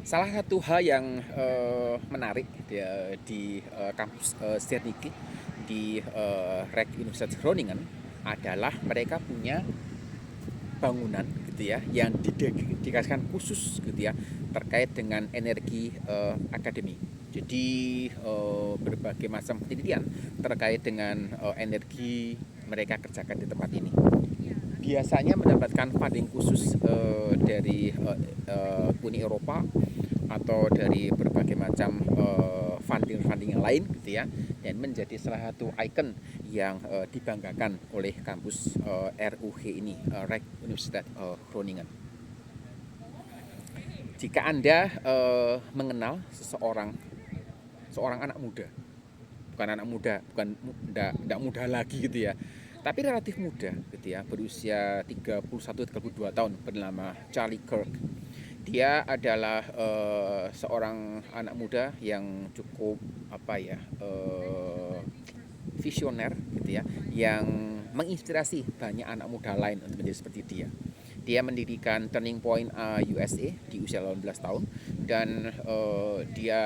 Salah satu hal yang menarik di kampus Zernike di Rijk Universitas Groningen adalah mereka punya bangunan gitu ya yang didedikasikan khusus gitu ya terkait dengan energi akademi. Jadi berbagai macam penelitian terkait dengan energi mereka kerjakan di tempat ini. Biasanya mendapatkan funding khusus dari Uni Eropa atau dari berbagai macam funding-funding yang lain gitu ya, dan menjadi salah satu ikon yang dibanggakan oleh kampus RUG ini, Rijk Universitas Groningen. Jika Anda mengenal seorang anak muda, bukan anak muda, bukan tidak muda lagi gitu ya, tapi relatif muda gitu ya, berusia 31-32 tahun, bernama Charlie Kirk. Dia adalah seorang anak muda yang cukup apa ya, visioner gitu ya, yang menginspirasi banyak anak muda lain untuk menjadi seperti dia. Dia mendirikan Turning Point USA di usia 18 tahun, dan dia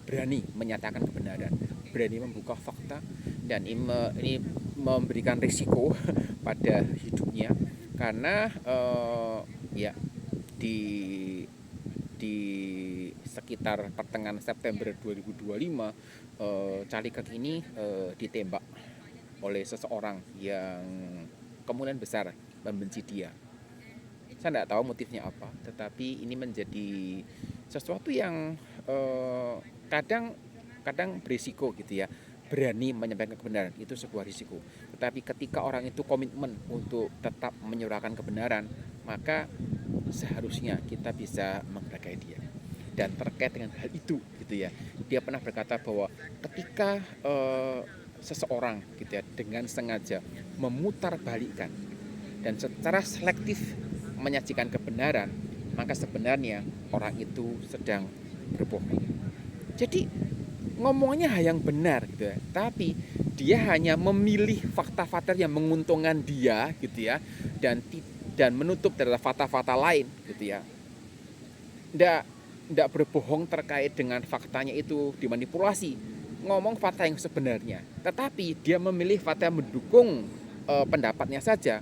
berani menyatakan kebenaran, berani membuka fakta, dan ini memberikan risiko pada hidupnya karena ya di di sekitar pertengahan September 2025 Charlie Kirk ini ditembak oleh seseorang yang kemungkinan besar membenci dia. Saya tidak tahu motifnya apa, tetapi ini menjadi sesuatu yang kadang kadang berisiko gitu ya. Berani menyampaikan kebenaran itu sebuah risiko. Tetapi ketika orang itu komitmen untuk tetap menyuarakan kebenaran, maka seharusnya kita bisa menghargai dia. Dan terkait dengan hal itu gitu ya, dia pernah berkata bahwa ketika seseorang gitu ya dengan sengaja memutarbalikkan dan secara selektif menyajikan kebenaran, maka sebenarnya orang itu sedang berbohong. Jadi ngomongnya hal yang benar gitu ya, tapi dia hanya memilih fakta-fakta yang menguntungkan dia gitu ya, dan menutup dari fakta-fakta lain gitu ya. Nggak berbohong terkait dengan faktanya itu dimanipulasi, ngomong fakta yang sebenarnya, tetapi dia memilih fakta yang mendukung pendapatnya saja,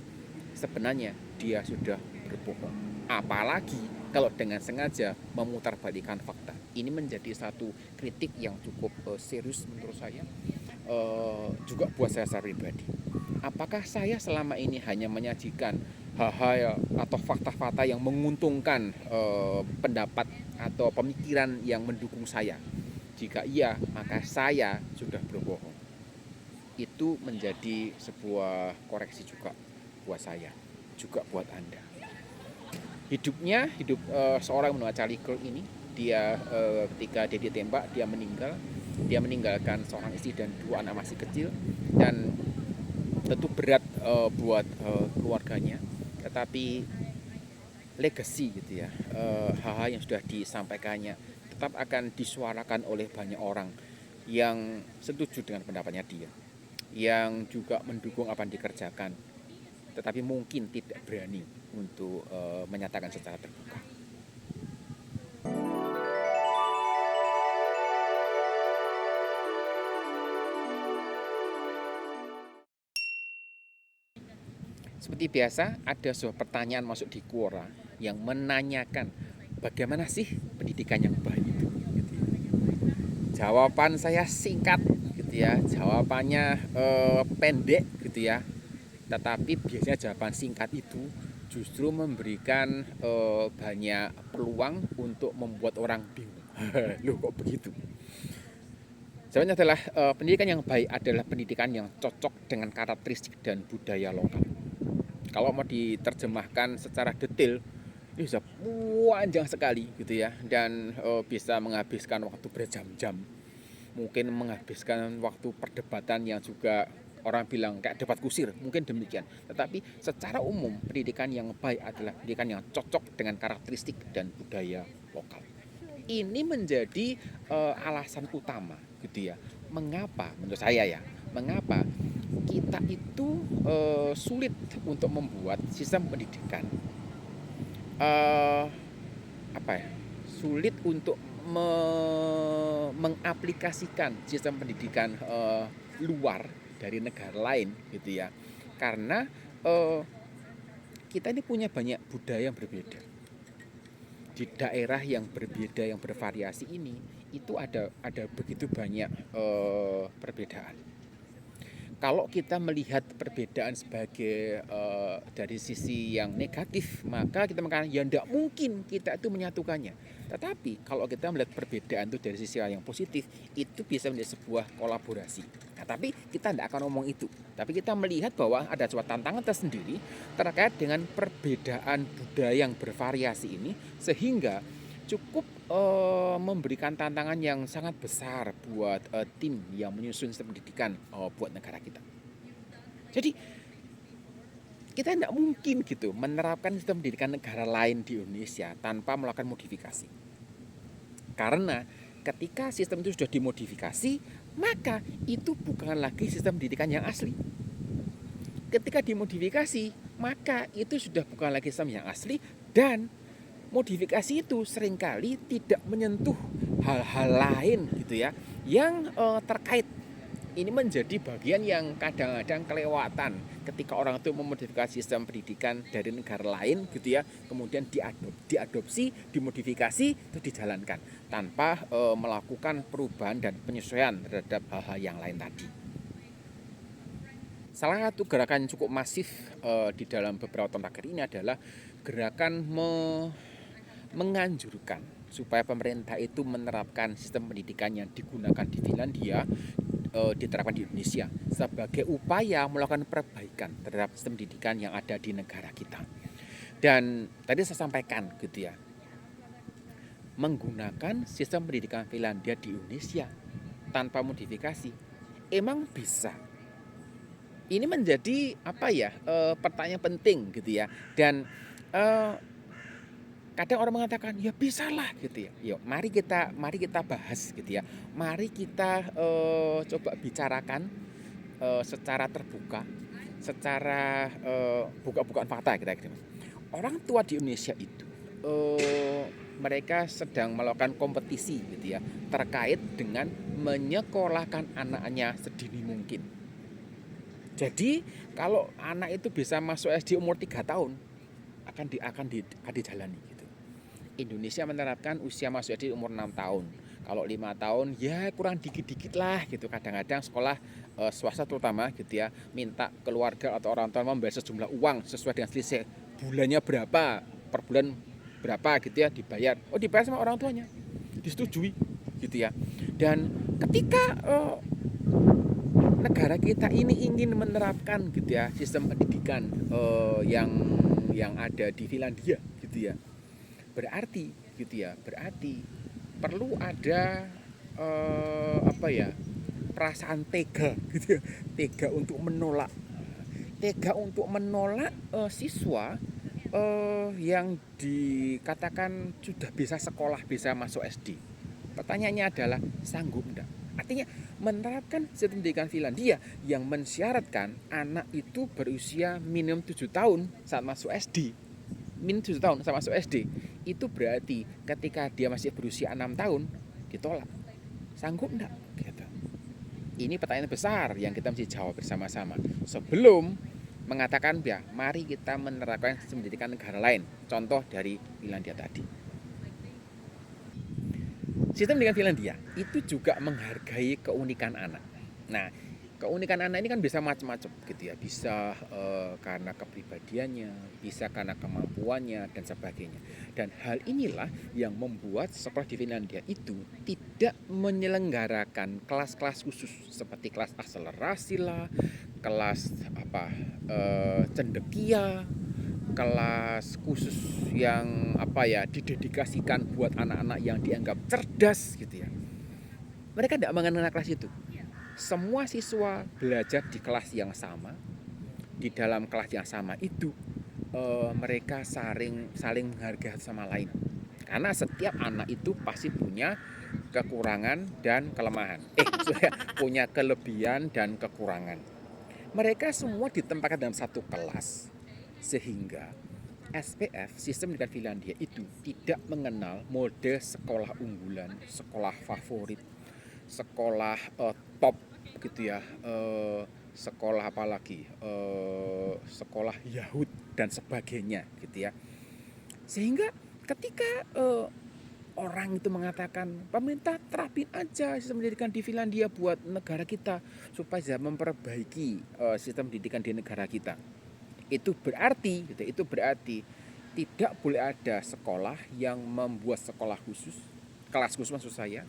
sebenarnya dia sudah berbohong. Apalagi kalau dengan sengaja memutarbalikkan fakta. Ini menjadi satu kritik yang cukup serius menurut saya, juga buat saya secara pribadi. Apakah saya selama ini hanya menyajikan hal-hal atau fakta-fakta yang menguntungkan pendapat atau pemikiran yang mendukung saya? Jika iya, maka saya sudah berbohong. Itu menjadi sebuah koreksi juga buat saya, juga buat Anda. Hidup seorang bernama Charlie Kirk ini, dia ketika dia ditembak, dia meninggal. Dia meninggalkan seorang istri dan dua anak masih kecil, dan tentu berat buat keluarganya. Tetapi legacy gitu ya, hal-hal yang sudah disampaikannya tetap akan disuarakan oleh banyak orang yang setuju dengan pendapatnya dia, yang juga mendukung apa yang dikerjakan, tetapi mungkin tidak berani untuk menyatakan secara terbuka. Seperti biasa, ada sebuah pertanyaan masuk di Quora yang menanyakan bagaimana sih pendidikan yang baik itu. Gitu ya. Jawaban saya singkat, gitu ya. Jawabannya pendek, gitu ya. Tetapi biasanya jawaban singkat itu justru memberikan banyak peluang untuk membuat orang bingung. Loh kok begitu? Jawabannya adalah pendidikan yang baik adalah pendidikan yang cocok dengan karakteristik dan budaya lokal. Kalau mau diterjemahkan secara detail, ini bisa panjang sekali gitu ya, dan bisa menghabiskan waktu berjam-jam, mungkin menghabiskan waktu perdebatan yang juga orang bilang kayak debat kusir, mungkin demikian. Tetapi secara umum pendidikan yang baik adalah pendidikan yang cocok dengan karakteristik dan budaya lokal. Ini menjadi alasan utama gitu ya, mengapa menurut saya ya, mengapa kita itu sulit untuk membuat sistem pendidikan apa ya, sulit untuk mengaplikasikan sistem pendidikan luar dari negara lain gitu ya. Karena kita ini punya banyak budaya yang berbeda. Di daerah yang berbeda, yang bervariasi ini, itu ada begitu banyak perbedaan. Kalau kita melihat perbedaan sebagai dari sisi yang negatif, maka kita mengatakan ya tidak mungkin kita itu menyatukannya. Tetapi kalau kita melihat perbedaan itu dari sisi yang positif, itu bisa menjadi sebuah kolaborasi. Nah, tapi kita tidak akan ngomong itu. Tapi kita melihat bahwa ada sebuah tantangan tersendiri terkait dengan perbedaan budaya yang bervariasi ini, sehingga cukup memberikan tantangan yang sangat besar buat tim yang menyusun sistem pendidikan buat negara kita. Jadi kita tidak mungkin gitu menerapkan sistem pendidikan negara lain di Indonesia tanpa melakukan modifikasi. Karena ketika sistem itu sudah dimodifikasi, maka itu bukan lagi sistem pendidikan yang asli. Ketika dimodifikasi, maka itu sudah bukan lagi sistem yang asli, dan modifikasi itu seringkali tidak menyentuh hal-hal lain gitu ya yang terkait. Ini menjadi bagian yang kadang-kadang kelewatan ketika orang itu memodifikasi sistem pendidikan dari negara lain gitu ya, kemudian diadopsi, dimodifikasi, itu dijalankan tanpa melakukan perubahan dan penyesuaian terhadap hal-hal yang lain tadi. Salah satu gerakan yang cukup masif di dalam beberapa tahun terakhir ini adalah gerakan menganjurkan supaya pemerintah itu menerapkan sistem pendidikan yang digunakan di Finlandia diterapkan di Indonesia sebagai upaya melakukan perbaikan terhadap sistem pendidikan yang ada di negara kita. Dan tadi saya sampaikan gitu ya, menggunakan sistem pendidikan Finlandia di Indonesia tanpa modifikasi emang bisa. Ini menjadi pertanyaan penting gitu ya. Dan kadang orang mengatakan ya bisalah gitu ya. Yuk mari kita bahas gitu ya. Mari kita coba bicarakan secara terbuka, secara buka-bukaan fakta kira-kira. Orang tua di Indonesia itu mereka sedang melakukan kompetisi gitu ya terkait dengan menyekolahkan anaknya sedini mungkin. Jadi kalau anak itu bisa masuk SD umur 3 tahun akan dijalani gitu. Indonesia menerapkan usia masuk SD umur 6 tahun. Kalau 5 tahun ya kurang dikit-dikit lah gitu. Kadang-kadang sekolah swasta terutama gitu ya minta keluarga atau orang tua membayar sejumlah uang sesuai dengan selisih bulannya berapa, per bulan berapa gitu ya dibayar. Oh dibayar sama orang tuanya, disetujui gitu ya. Dan ketika negara kita ini ingin menerapkan gitu ya sistem pendidikan yang ada di Finlandia gitu ya, berarti perlu ada perasaan tega gitu ya, tega untuk menolak siswa yang dikatakan sudah bisa sekolah, bisa masuk SD. Pertanyaannya adalah sanggup enggak? Artinya menerapkan sistem pendidikan Finlandia yang mensyaratkan anak itu berusia minimum 7 tahun saat masuk SD. Minimum 7 tahun saat masuk SD. Itu berarti ketika dia masih berusia 6 tahun ditolak. Sanggup enggak? Gitu. Ini pertanyaan besar yang kita mesti jawab bersama-sama sebelum mengatakan ya mari kita menerapkan sistem pendidikan negara lain. Contoh dari Finlandia tadi. Sistem pendidikan Finlandia itu juga menghargai keunikan anak. Nah, keunikan anak ini kan bisa macam-macam gitu ya. Bisa karena kepribadiannya, bisa karena kemampuannya dan sebagainya. Dan hal inilah yang membuat sekolah di Finlandia itu tidak menyelenggarakan kelas-kelas khusus seperti kelas akselerasi lah, kelas cendekia, kelas khusus yang didedikasikan buat anak-anak yang dianggap cerdas gitu ya. Mereka tidak mengenal kelas itu. Semua siswa belajar di kelas yang sama. Di dalam kelas yang sama itu mereka saling menghargai sama lain. Karena setiap anak itu pasti punya kekurangan dan kelemahan. Punya kelebihan dan kekurangan. Mereka semua ditempatkan dalam satu kelas. Sehingga SPF, sistem pendidikan Finlandia itu tidak mengenal mode sekolah unggulan, sekolah favorit, sekolah top gitu ya, sekolah apalagi, sekolah Yahud dan sebagainya gitu ya. Sehingga ketika orang itu mengatakan pemerintah terapin aja sistem pendidikan di Finlandia buat negara kita supaya bisa memperbaiki sistem pendidikan di negara kita, itu berarti gitu, itu berarti tidak boleh ada sekolah yang membuat sekolah khusus, kelas khusus maksud saya,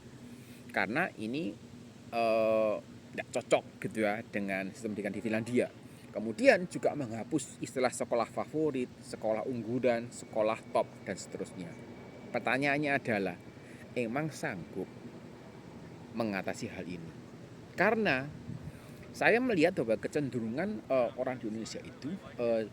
karena ini tidak cocok gitu ya dengan sistem pendidikan di Finlandia. Kemudian juga menghapus istilah sekolah favorit, sekolah unggulan, sekolah top, dan seterusnya. Pertanyaannya adalah, emang sanggup mengatasi hal ini? Karena saya melihat bahwa kecenderungan orang di Indonesia itu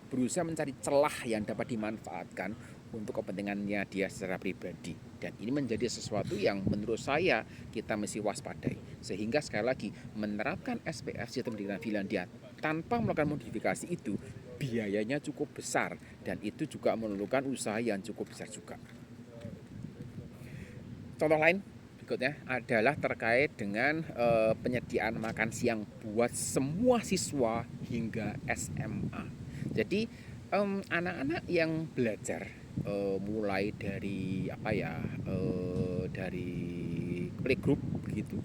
berusaha mencari celah yang dapat dimanfaatkan untuk kepentingannya dia secara pribadi. Dan ini menjadi sesuatu yang menurut saya kita mesti waspadai. Sehingga sekali lagi menerapkan SPF sistem pendidikan Finlandia tanpa melakukan modifikasi itu biayanya cukup besar. Dan itu juga memerlukan usaha yang cukup besar juga. Contoh lain berikutnya adalah terkait dengan penyediaan makan siang buat semua siswa hingga SMA. Jadi anak-anak yang belajar mulai dari dari playgroup begitu,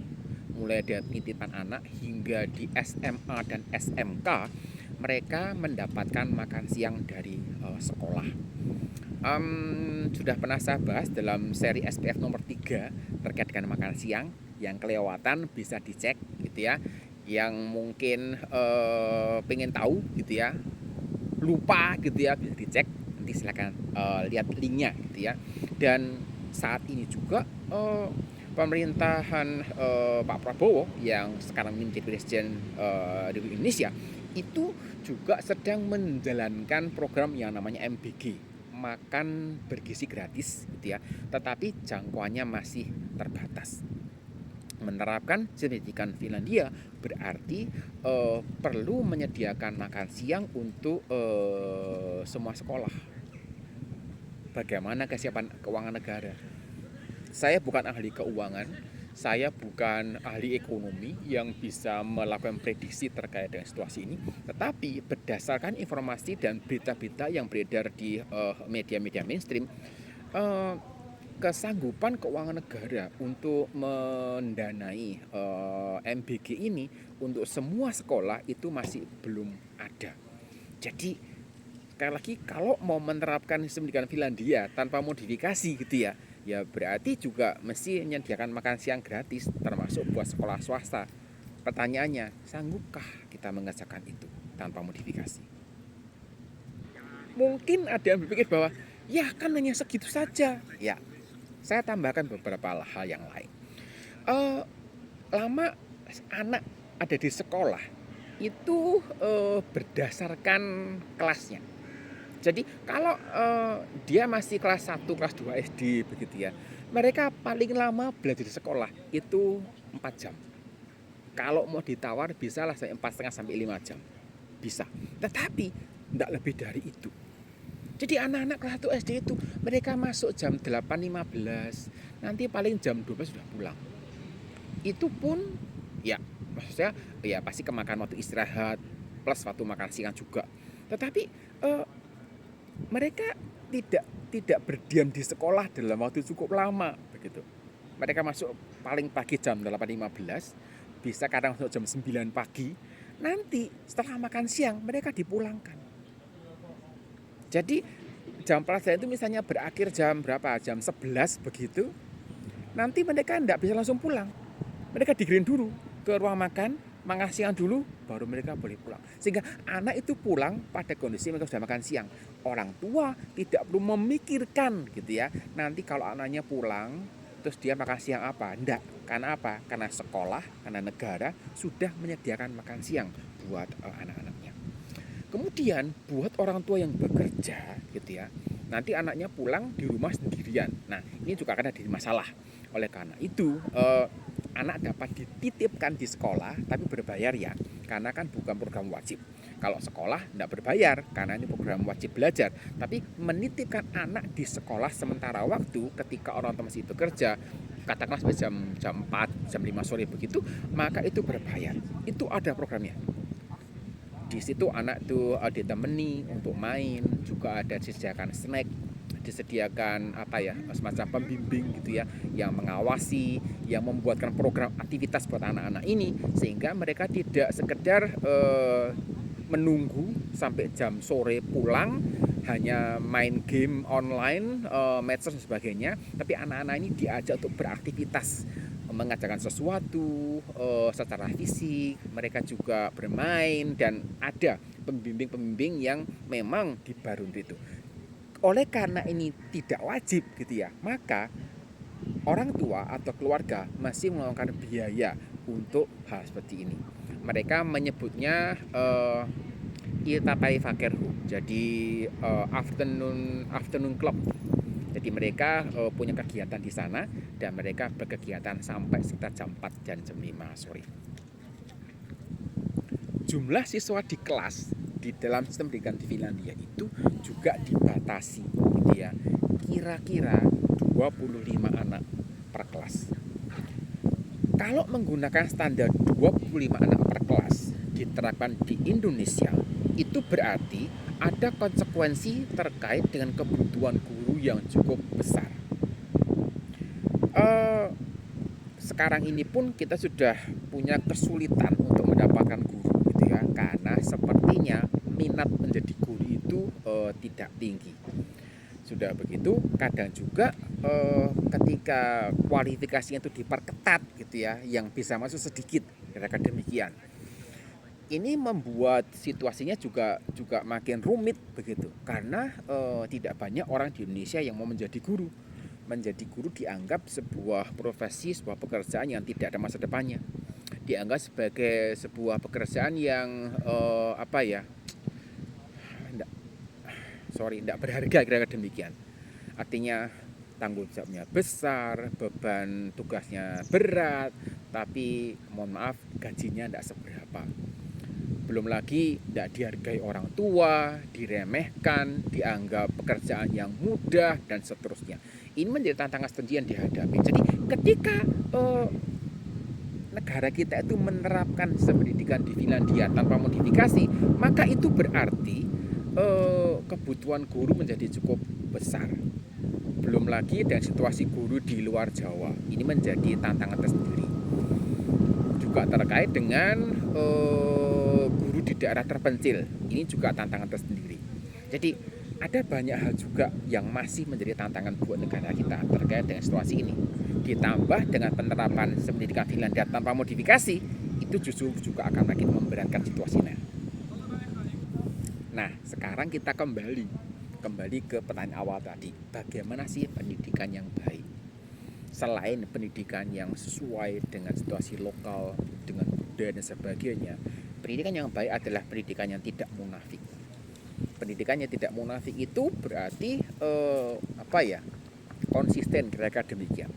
mulai dari titipan anak hingga di SMA dan SMK, mereka mendapatkan makan siang dari sekolah. Sudah pernah saya bahas dalam seri SPF nomor 3 terkait dengan makan siang. Yang kelewatan bisa dicek gitu ya. Yang mungkin pengen tahu gitu ya, lupa gitu ya, bisa dicek. Nanti silakan lihat linknya gitu ya. Dan saat ini juga pemerintahan Pak Prabowo yang sekarang menjadi presiden Republik Indonesia itu juga sedang menjalankan program yang namanya MBG, makan bergizi gratis gitu ya, tetapi jangkauannya masih terbatas. Menerapkan sistem pendidikan Finlandia berarti perlu menyediakan makan siang untuk semua sekolah. Bagaimana kesiapan keuangan negara? Saya bukan ahli keuangan, saya bukan ahli ekonomi yang bisa melakukan prediksi terkait dengan situasi ini. Tetapi berdasarkan informasi dan berita-berita yang beredar di media-media mainstream, kesanggupan keuangan negara untuk mendanai MBG ini untuk semua sekolah itu masih belum ada. Jadi sekali lagi, kalau mau menerapkan sistem pendidikan Finlandia tanpa modifikasi gitu ya, ya berarti juga mesti menyediakan makan siang gratis termasuk buat sekolah swasta. Pertanyaannya, sanggupkah kita mengerjakan itu tanpa modifikasi? Mungkin ada yang berpikir bahwa ya kan hanya segitu saja. Ya, saya tambahkan beberapa hal yang lain. Lama anak ada di sekolah itu berdasarkan kelasnya. Jadi kalau dia masih kelas 1, kelas 2 SD begitu ya, mereka paling lama belajar di sekolah itu 4 jam. Kalau mau ditawar bisa lah 4,5 sampai 5 jam. Bisa. Tetapi tidak lebih dari itu. Jadi anak-anak kelas 1 SD itu mereka masuk jam 8.15, nanti paling jam 12 sudah pulang. Itu pun ya maksudnya ya pasti kemakan waktu istirahat plus waktu makan siang juga. Tetapi mereka tidak berdiam di sekolah dalam waktu cukup lama begitu. Mereka masuk paling pagi jam 8.15, bisa kadang masuk jam 9 pagi. Nanti setelah makan siang mereka dipulangkan. Jadi jam pelajaran itu misalnya berakhir jam berapa? Jam 11 begitu. Nanti mereka tidak bisa langsung pulang. Mereka dikirim dulu ke ruang makan siang dulu, baru mereka boleh pulang. Sehingga anak itu pulang pada kondisi mereka sudah makan siang. Orang tua tidak perlu memikirkan gitu ya, nanti kalau anaknya pulang terus dia makan siang apa? Enggak. Karena apa? Karena sekolah, karena negara sudah menyediakan makan siang buat anak-anaknya. Kemudian buat orang tua yang bekerja gitu ya, nanti anaknya pulang di rumah sendirian. Nah, ini juga akan ada masalah. Oleh karena itu anak dapat dititipkan di sekolah tapi berbayar ya, karena kan bukan program wajib. Kalau sekolah tidak berbayar karena ini program wajib belajar, tapi menitipkan anak di sekolah sementara waktu ketika orang tua masih bekerja, katakanlah sampai jam jam 4, jam 5 sore begitu, maka itu berbayar. Itu ada programnya. Di situ anak tuh ditemani untuk main, juga ada disediakan snack, disediakan semacam pembimbing gitu ya, yang mengawasi, yang membuatkan program aktivitas buat anak-anak ini sehingga mereka tidak sekedar menunggu sampai jam sore pulang hanya main game online, medsos dan sebagainya, tapi anak-anak ini diajak untuk beraktivitas, mengajarkan sesuatu secara fisik, mereka juga bermain dan ada pembimbing-pembimbing yang memang dibantu itu. Oleh karena ini tidak wajib gitu ya, maka orang tua atau keluarga masih mengeluarkan biaya untuk hal seperti ini. Mereka menyebutnya Iltapai Fakirhu, jadi afternoon club. Jadi mereka punya kegiatan di sana dan mereka berkegiatan sampai sekitar jam 4 dan jam 5 sore. Jumlah siswa di kelas di dalam sistem pendidikan di Finlandia itu juga dibatasi gitu ya. Kira-kira 25 anak per kelas. Kalau menggunakan standar 25 anak per kelas diterapkan di Indonesia, itu berarti ada konsekuensi terkait dengan kebutuhan guru yang cukup besar. Sekarang ini pun kita sudah punya kesulitan untuk mendapatkan guru gitu ya, karena sepertinya minat menjadi guru itu tidak tinggi. Sudah begitu, kadang juga ketika kualifikasinya itu diperketat gitu ya, yang bisa masuk sedikit, kira-kira demikian. Ini membuat situasinya juga makin rumit begitu, karena tidak banyak orang di Indonesia yang mau menjadi guru. Menjadi guru dianggap sebuah profesi, sebuah pekerjaan yang tidak ada masa depannya. Dianggap sebagai sebuah pekerjaan yang tidak berharga, kira-kira demikian. Artinya tanggung jawabnya besar, beban tugasnya berat, tapi mohon maaf gajinya tidak seberapa. Belum lagi tidak dihargai orang tua, diremehkan, dianggap pekerjaan yang mudah dan seterusnya. Ini menjadi tantangan tersendiri yang dihadapi. Jadi ketika negara kita itu menerapkan sistem pendidikan di Finlandia tanpa modifikasi, maka itu berarti kebutuhan guru menjadi cukup besar. Belum lagi dengan situasi guru di luar Jawa, ini menjadi tantangan tersendiri. Juga terkait dengan guru di daerah terpencil, ini juga tantangan tersendiri. Jadi ada banyak hal juga yang masih menjadi tantangan buat negara kita terkait dengan situasi ini. Ditambah dengan penerapan sistem pendidikan Finlandia tanpa modifikasi, itu justru juga akan makin memberatkan situasinya. Nah, sekarang kita kembali ke pertanyaan awal tadi. Bagaimana sih pendidikan yang baik? Selain pendidikan yang sesuai dengan situasi lokal, dengan budaya dan sebagainya, pendidikan yang baik adalah pendidikan yang tidak munafik. Pendidikan yang tidak munafik itu berarti konsisten, kira-kira demikian.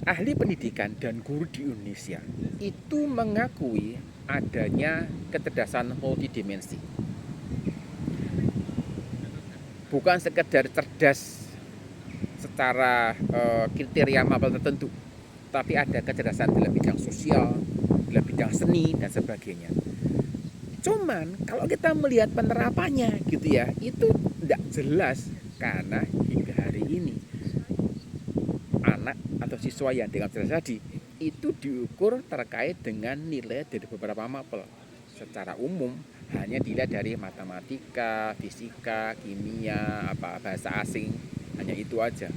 Ahli pendidikan dan guru di Indonesia itu mengakui adanya kecerdasan multidimensi. Bukan sekedar cerdas secara kriteria mapel tertentu, tapi ada kecerdasan dalam bidang sosial, dalam bidang seni dan sebagainya. Cuman kalau kita melihat penerapannya gitu ya, itu tidak jelas karena hingga hari ini anak atau siswa yang dengan cerdas tadi itu diukur terkait dengan nilai dari beberapa mapel. Secara umum hanya dilihat dari matematika, fisika, kimia, bahasa asing, hanya itu aja.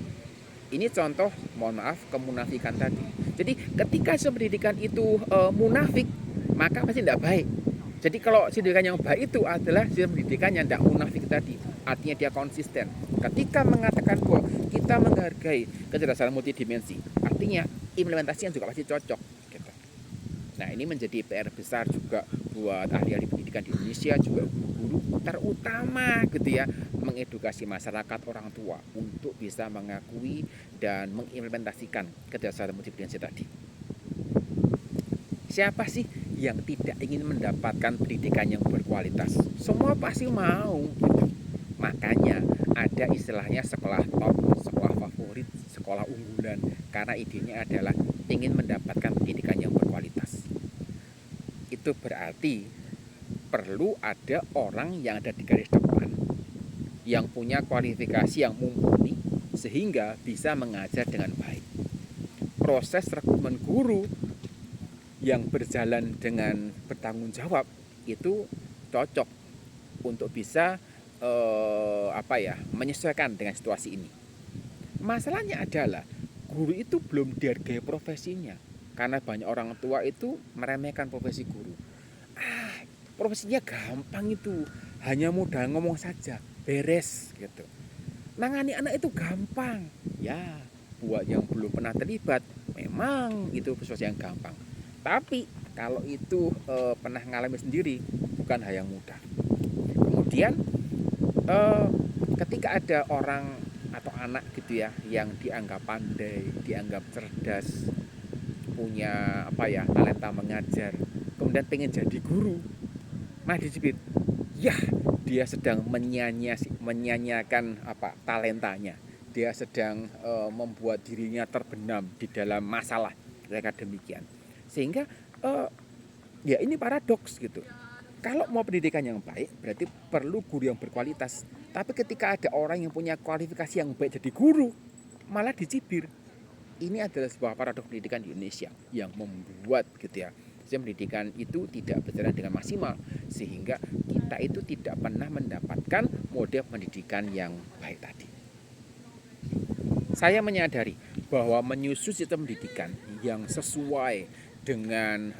Ini contoh, mohon maaf, kemunafikan tadi. Jadi ketika pendidikan itu munafik, maka pasti tidak baik. Jadi kalau pendidikan yang baik itu adalah pendidikan yang tidak munafik tadi. Artinya dia konsisten. Ketika mengatakan bahwa kita menghargai kecerdasan multidimensi, artinya implementasinya juga pasti cocok. Gitu. Nah, ini menjadi PR besar juga buat ahli-ahli pendidikan di Indonesia, juga guru terutama gitu ya, mengedukasi masyarakat, orang tua untuk bisa mengakui dan mengimplementasikan kecerdasan multidimensi tadi. Siapa sih yang tidak ingin mendapatkan pendidikan yang berkualitas? Semua pasti mau gitu. Makanya ada istilahnya sekolah top, sekolah favorit, sekolah unggulan, karena idenya adalah ingin mendapatkan pendidikan yang berkualitas. Itu berarti perlu ada orang yang ada di garis depan yang punya kualifikasi yang mumpuni sehingga bisa mengajar dengan baik. Proses rekrutmen guru yang berjalan dengan bertanggung jawab itu cocok untuk bisa menyesuaikan dengan situasi ini. Masalahnya adalah guru itu belum dihargai profesinya, karena banyak orang tua itu meremehkan profesi guru. Profesinya gampang itu, hanya modal ngomong saja, beres gitu. Nangani anak itu gampang. Ya, buat yang belum pernah terlibat, memang itu sesuatu yang gampang. Tapi kalau itu pernah ngalami sendiri, bukan hal yang mudah. Kemudian ketika ada orang atau anak gitu ya yang dianggap pandai, dianggap cerdas, punya talenta mengajar, kemudian pengen jadi guru, malah dicibir, ya dia sedang menyanyiakan talentanya, dia sedang membuat dirinya terbenam di dalam masalah, mereka demikian. Sehingga ya ini paradoks gitu. Kalau mau pendidikan yang baik berarti perlu guru yang berkualitas. Tapi ketika ada orang yang punya kualifikasi yang baik jadi guru, malah dicibir. Ini adalah sebuah paradoks pendidikan di Indonesia yang membuat gitu ya, pendidikan itu tidak berjalan dengan maksimal, sehingga kita itu tidak pernah mendapatkan model pendidikan yang baik tadi. Saya menyadari bahwa menyusun sistem pendidikan yang sesuai dengan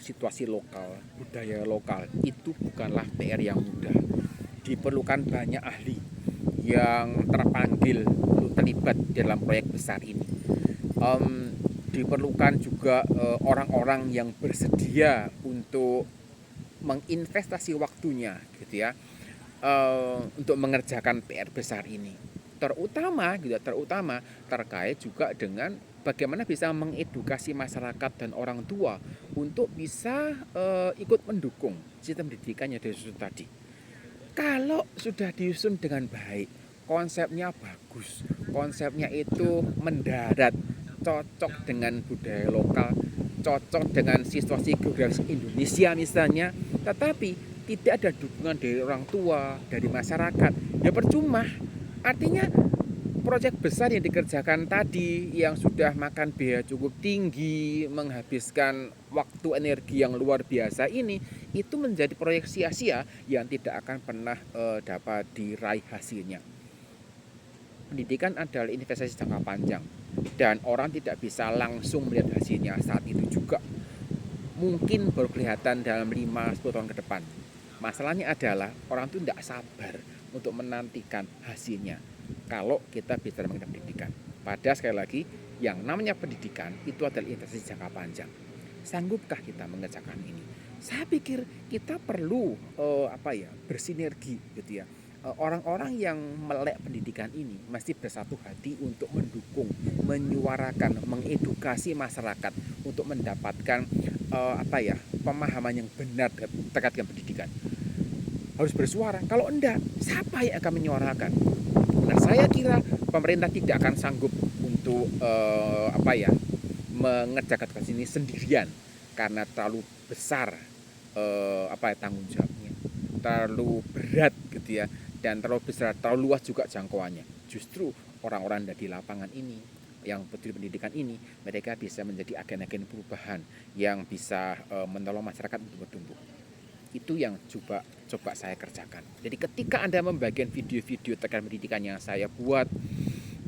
situasi lokal, budaya lokal itu bukanlah PR yang mudah. Diperlukan banyak ahli yang terpanggil untuk terlibat dalam proyek besar ini. Diperlukan juga orang-orang yang bersedia untuk menginvestasi waktunya gitu ya, untuk mengerjakan PR besar ini. Terutama terkait juga dengan bagaimana bisa mengedukasi masyarakat dan orang tua untuk bisa ikut mendukung sistem pendidikan yang disusun tadi. Kalau sudah disusun dengan baik, konsepnya bagus, konsepnya itu mendarat, cocok dengan budaya lokal, cocok dengan situasi geografis Indonesia misalnya, tetapi tidak ada dukungan dari orang tua, dari masyarakat, ya percuma. Artinya proyek besar yang dikerjakan tadi yang sudah makan biaya cukup tinggi, menghabiskan waktu energi yang luar biasa ini, itu menjadi proyek sia-sia yang tidak akan pernah dapat diraih hasilnya. Pendidikan adalah investasi jangka panjang dan orang tidak bisa langsung melihat hasilnya saat itu juga. Mungkin baru kelihatan dalam 5-10 tahun ke depan. Masalahnya adalah orang itu tidak sabar untuk menantikan hasilnya kalau kita bicara mengenai pendidikan. Padahal sekali lagi, yang namanya pendidikan itu adalah investasi jangka panjang. Sanggupkah kita mengerjakan ini? Saya pikir kita perlu bersinergi gitu ya. Orang-orang yang melek pendidikan ini mesti bersatu hati untuk mendukung, menyuarakan, mengedukasi masyarakat untuk mendapatkan pemahaman yang benar terkait dengan pendidikan. Harus bersuara. Kalau enggak, siapa yang akan menyuarakan? Nah, saya kira pemerintah tidak akan sanggup untuk mengerjakan tugas ini sendirian karena terlalu besar tanggung jawabnya, terlalu berat gitu ya, dan terlalu besar, terlalu luas juga jangkauannya. Justru orang-orang di lapangan ini yang peduli pendidikan ini, mereka bisa menjadi agen-agen perubahan yang bisa menolong masyarakat untuk bertumbuh. Itu yang coba saya kerjakan. Jadi ketika Anda membagikan video-video terkait pendidikan yang saya buat,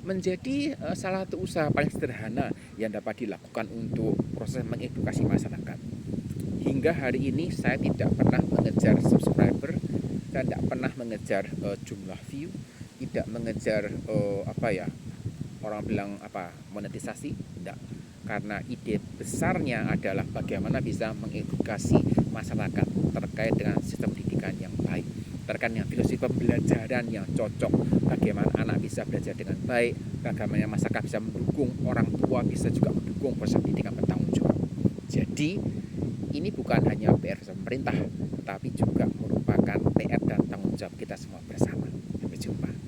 menjadi salah satu usaha paling sederhana yang dapat dilakukan untuk proses mengedukasi masyarakat. Hingga hari ini saya tidak pernah mengejar subscriber, saya tidak pernah mengejar jumlah view, tidak mengejar orang bilang monetisasi, tidak. Karena ide besarnya adalah bagaimana bisa mengedukasi masyarakat terkait dengan sistem pendidikan yang baik, terkait dengan filosofi pembelajaran yang cocok, bagaimana anak bisa belajar dengan baik, bagaimana masyarakat bisa mendukung, orang tua bisa juga mendukung proses pendidikan bertanggung jawab. Jadi ini bukan hanya PR pemerintah, tapi juga merupakan PR dan tanggung jawab kita semua bersama. Sampai jumpa.